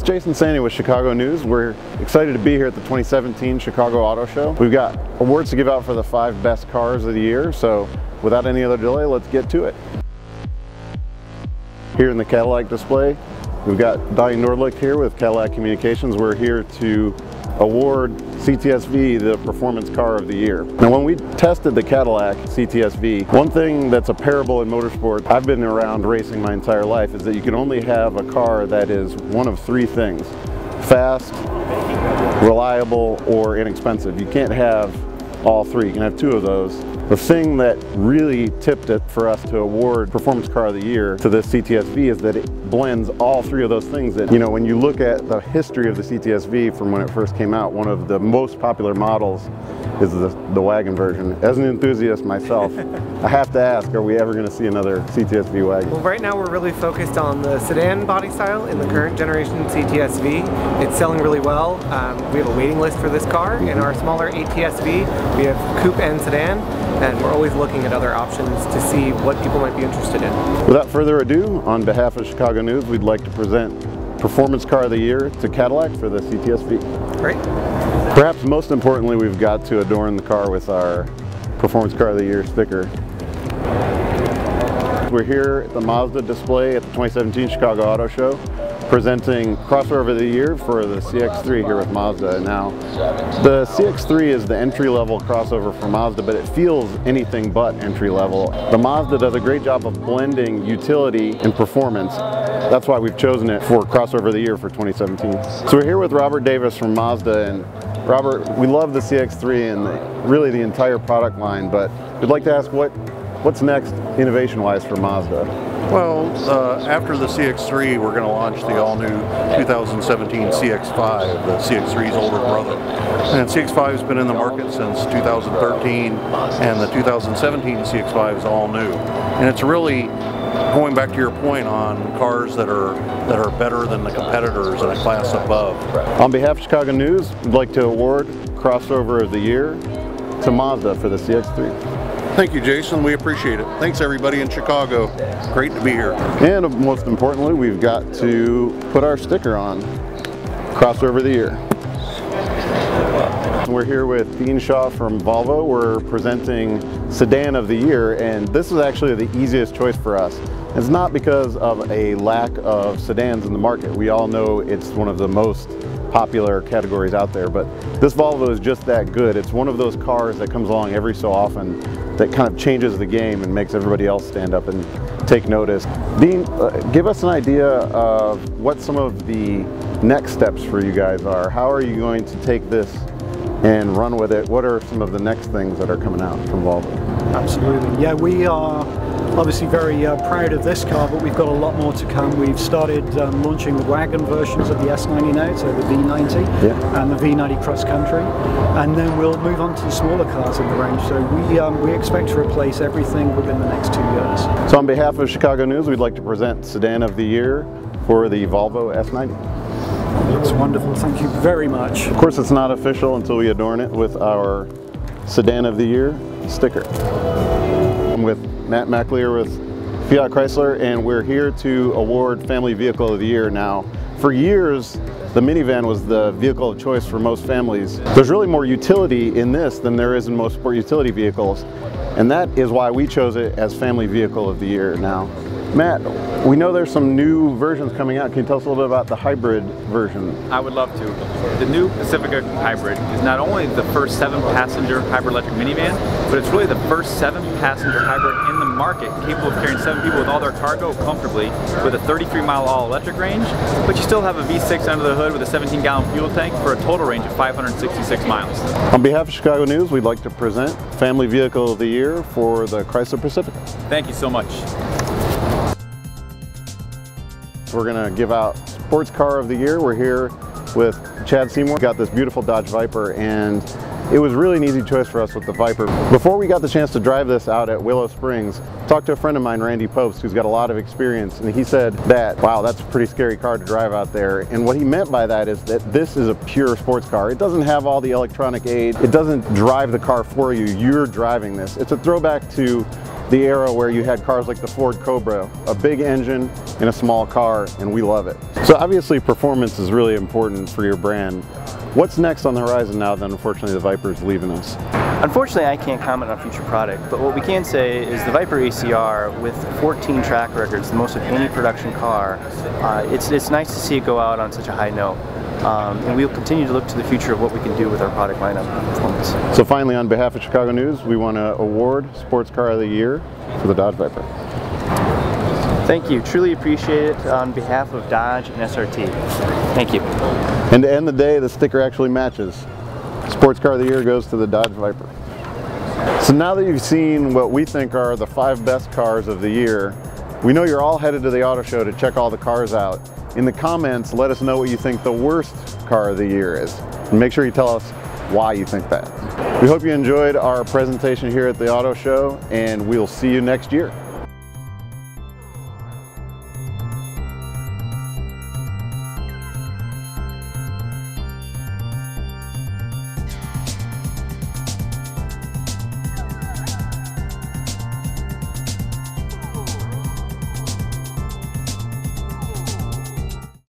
Jason Sandy with Chicago News. We're excited to be here at the 2017 Chicago Auto Show. We've got awards to give out for the 5 best cars of the year, so without any other delay, let's get to it. Here in the Cadillac display, we've got Donnie Nordlicht here with Cadillac Communications. We're here to award CTSV the Performance Car of the Year. Now, when we tested the Cadillac CTSV, one thing that's a parable in motorsport, I've been around racing my entire life, is that you can only have a car that is one of 3 things: fast, reliable, or inexpensive. You can't have all 3. You can have 2 of those. The thing that really tipped it for us to award Performance Car of the Year to this CTSV is that it blends all 3 of those things that, you know, when you look at the history of the CTSV from when it first came out, one of the most popular models is the wagon version. As an enthusiast myself, I have to ask, are we ever going to see another CTSV wagon? Well, right now we're really focused on the sedan body style in the current generation CTSV. It's selling really well. We have a waiting list for this car. In our smaller ATSV, we have coupe and sedan, and we're always looking at other options to see what people might be interested in. Without further ado, on behalf of Chicago News, we'd like to present Performance Car of the Year to Cadillac for the CTSV. Great. Perhaps most importantly, we've got to adorn the car with our Performance Car of the Year sticker. We're here at the Mazda display at the 2017 Chicago Auto Show, presenting Crossover of the Year for the CX-3 here with Mazda. Now, the CX-3 is the entry-level crossover for Mazda, but it feels anything but entry-level. The Mazda does a great job of blending utility and performance. That's why we've chosen it for Crossover of the Year for 2017. So we're here with Robert Davis from Mazda, and Robert, we love the CX-3 and really the entire product line, but we'd like to ask what's next innovation-wise for Mazda? Well, after the CX-3, we're going to launch the all-new 2017 CX-5, the CX-3's older brother. And CX-5 has been in the market since 2013, and the 2017 CX-5 is all new. And it's really going back to your point on cars that are better than the competitors in a class above. On behalf of Chicago News, we'd like to award Crossover of the Year to Mazda for the CX-3. Thank you, Jason. We appreciate it. Thanks, everybody in Chicago. Great to be here. And most importantly, we've got to put our sticker on. Crossover of the Year. We're here with Dean Shaw from Volvo. We're presenting Sedan of the Year, and this is actually the easiest choice for us. It's not because of a lack of sedans in the market. We all know it's one of the most popular categories out there, but this Volvo is just that good. It's one of those cars that comes along every so often that kind of changes the game and makes everybody else stand up and take notice. Dean, give us an idea of what some of the next steps for you guys are. How are you going to take this and run with it? What are some of the next things that are coming out from Volvo? Absolutely. Yeah, we are obviously very proud of this car, but we've got a lot more to come. We've started launching the wagon versions of the S90 now, so the V90 and the V90 Cross Country, and then we'll move on to the smaller cars in the range. So we expect to replace everything within the next 2 years. So on behalf of Chicago News, we'd like to present Sedan of the Year for the Volvo S90. That's wonderful. Thank you very much. Of course, it's not official until we adorn it with our Sedan of the Year sticker. I'm with Matt McAleer with Fiat Chrysler, and we're here to award Family Vehicle of the Year. Now, for years, the minivan was the vehicle of choice for most families. There's really more utility in this than there is in most sport utility vehicles, and that is why we chose it as Family Vehicle of the Year. Now, Matt, we know there's some new versions coming out. Can you tell us a little bit about the hybrid version? I would love to. The new Pacifica Hybrid is not only the first 7-passenger hybrid electric minivan, but it's really the first 7-passenger hybrid in the market capable of carrying 7 people with all their cargo comfortably, with a 33-mile all-electric range, but you still have a V6 under the hood with a 17-gallon fuel tank for a total range of 566 miles. On behalf of Chicago News, we'd like to present Family Vehicle of the Year for the Chrysler Pacifica. Thank you so much. We're going to give out Sports Car of the Year. We're here with Chad Seymour. We got this beautiful Dodge Viper, and it was really an easy choice for us with the Viper. Before we got the chance to drive this out at Willow Springs, Talked to a friend of mine, Randy Post, who's got a lot of experience, and he said that, wow, that's a pretty scary car to drive out there. And what he meant by that is that this is a pure sports car. It doesn't have all the electronic aid. It doesn't drive the car for you. You're driving this. It's a throwback to the era where you had cars like the Ford Cobra, a big engine in a small car, and we love it. So obviously performance is really important for your brand. What's next on the horizon now that unfortunately the Viper is leaving us? Unfortunately, I can't comment on future product, but what we can say is the Viper ACR with 14 track records, the most of any production car, it's nice to see it go out on such a high note. And we'll continue to look to the future of what we can do with our product lineup and performance. So finally, on behalf of Chicago News, we want to award Sports Car of the Year for the Dodge Viper. Thank you. Truly appreciate it on behalf of Dodge and SRT. Thank you. And to end the day, the sticker actually matches. Sports Car of the Year goes to the Dodge Viper. So now that you've seen what we think are the 5 best cars of the year, we know you're all headed to the auto show to check all the cars out. In the comments, let us know what you think the worst car of the year is. And make sure you tell us why you think that. We hope you enjoyed our presentation here at the auto show, and we'll see you next year.